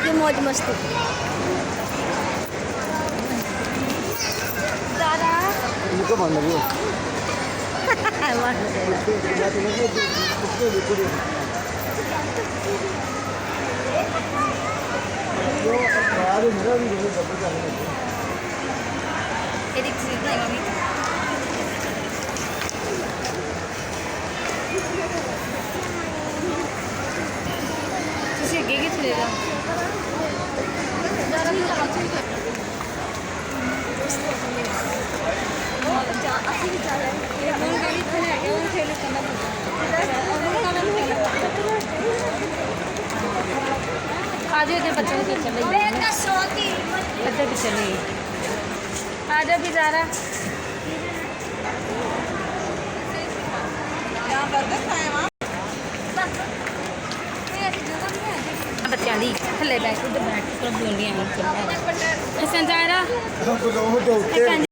पूरी मौज मस्ती। ज़ारा इनको मान लगे ਤੁਸੀਂ ਅੱਗੇ ਕਿੱਥੇ ਲੈ ਜਾਓ ਅਸੀਂ ਵੀ ਜਾ ਰਹੇ ਹਾਂ ਹੁਣ ਗਾੜੀ ਇੱਥੇ ਲੈ ਕੇ ਉਹ ਠੇਲੇ ਕਰਨਾ आज इधर बच्चों के चले इधर भी चले आजा भी जा रहा बच्चों की थले बैठ उधर बैठ बुनिया हसन जा रहा